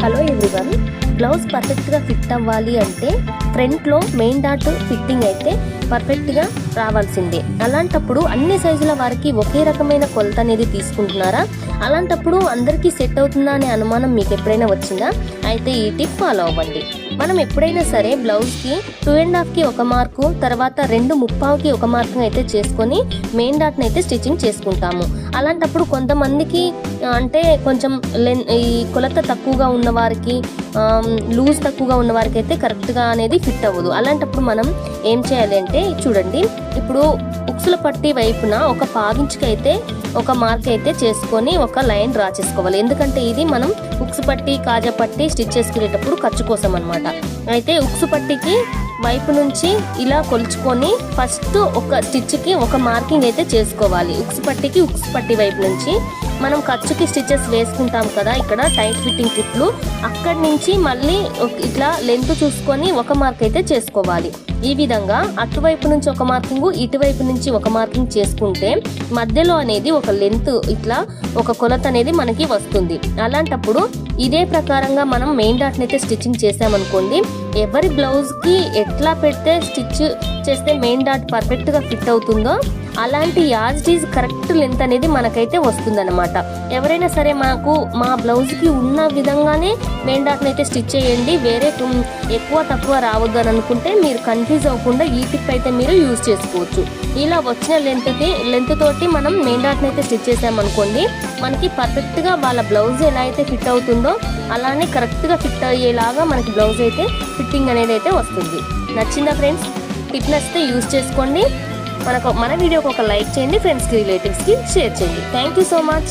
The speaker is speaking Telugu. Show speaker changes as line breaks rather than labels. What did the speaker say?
హలో ఎవ్రీవన్, బ్లౌజ్ పర్ఫెక్ట్గా ఫిట్ అవ్వాలి అంటే ఫ్రంట్లో మెయిన్ డాట్ ఫిట్టింగ్ అయితే పర్ఫెక్ట్గా రావాల్సిందే. అలాంటప్పుడు అన్ని సైజుల వారికి ఒకే రకమైన కొలత అనేది తీసుకుంటున్నారా? అలాంటప్పుడు అందరికీ సెట్ అవుతుందా అనే అనుమానం మీకు ఎప్పుడైనా వచ్చిందా? అయితే ఈ టిప్ ఫాలో అవ్వండి. మనం ఎప్పుడైనా సరే బ్లౌజ్కి 2.5కి ఒక మార్కు, తర్వాత 2.75కి ఒక మార్కు అయితే చేసుకొని మెయిన్ డాట్ని అయితే స్టిచ్చింగ్ చేసుకుంటాము. అలాంటప్పుడు కొంతమందికి అంటే కొంచెం ఈ కొలత తక్కువగా ఉన్న వారికి, లూజ్ తక్కువగా ఉన్న వారికి అయితే కరెక్ట్గా అనేది ఫిట్ అవ్వదు. అలాంటప్పుడు మనం ఏం చేయాలి అంటే చూడండి, ఇప్పుడు ఉక్సుల పట్టి వైపున ఒక పావించుకి అయితే ఒక మార్క్ అయితే చేసుకొని ఒక లైన్ డ్రా చేసుకోవాలి. ఎందుకంటే ఇది మనం ఉక్సు పట్టి, కాజా పట్టి స్టిచ్ చేసుకునేటప్పుడు ఖర్చు కోసం అనమాట. అయితే ఉక్సు పట్టికి వైపు నుంచి ఇలా కొలుచుకొని ఫస్ట్ ఒక స్టిచ్కి ఒక మార్కింగ్ అయితే చేసుకోవాలి. ఉక్సు పట్టికి ఉక్సు పట్టి వైపు నుంచి మనం ఖర్చుకి స్టిచెస్ వేసుకుంటాం కదా, ఇక్కడ టైట్ ఫిట్టింగ్ కుట్లు, అక్కడి నుంచి మళ్ళీ ఇట్లా లెంత్ చూసుకొని ఒక మార్క్ అయితే చేసుకోవాలి. ఈ విధంగా అటువైపు నుంచి ఒక మార్కింగ్, ఇటువైపు నుంచి ఒక మార్కింగ్ చేసుకుంటే మధ్యలో అనేది ఒక లెంత్, ఇట్లా ఒక కొలత అనేది మనకి వస్తుంది. అలాంటప్పుడు ఇదే ప్రకారంగా మనం మెయిన్ డాట్ని అయితే స్టిచ్చింగ్ చేసామనుకోండి, ఎవరి బ్లౌజ్కి ఎట్లా పెడితే స్టిచ్ చేస్తే మెయిన్ డాట్ పర్ఫెక్ట్గా ఫిట్ అవుతుందో అలాంటి యాజ్టీజ్ కరెక్ట్ లెంత్ అనేది మనకైతే వస్తుందన్నమాట. ఎవరైనా సరే మా బ్లౌజ్కి ఉన్న విధంగానే మెయిన్ డాట్ని అయితే స్టిచ్ చేయండి, వేరే ఎక్కువ తక్కువ రావద్దు అని అనుకుంటే మీరు కన్ఫ్యూజ్ అవ్వకుండా ఈ టిప్ అయితే మీరు యూజ్ చేసుకోవచ్చు. ఇలా వచ్చిన లెంత్ తోటి మనం మెయిన్ డాట్ని అయితే స్టిచ్ చేసామనుకోండి, మనకి పర్ఫెక్ట్గా వాళ్ళ బ్లౌజ్ ఎలా అయితే ఫిట్ అవుతుందో అలానే కరెక్ట్గా ఫిట్ అయ్యేలాగా మనకి బ్లౌజ్ అయితే ఫిట్టింగ్ అనేది అయితే వస్తుంది. నచ్చిందా ఫ్రెండ్స్? టిప్ నచ్చితే యూజ్ చేసుకోండి. మన వీడియోకి ఒక లైక్ చేయండి, ఫ్రెండ్స్కి రిలేటివ్స్కి షేర్ చేయండి. Thank you so much.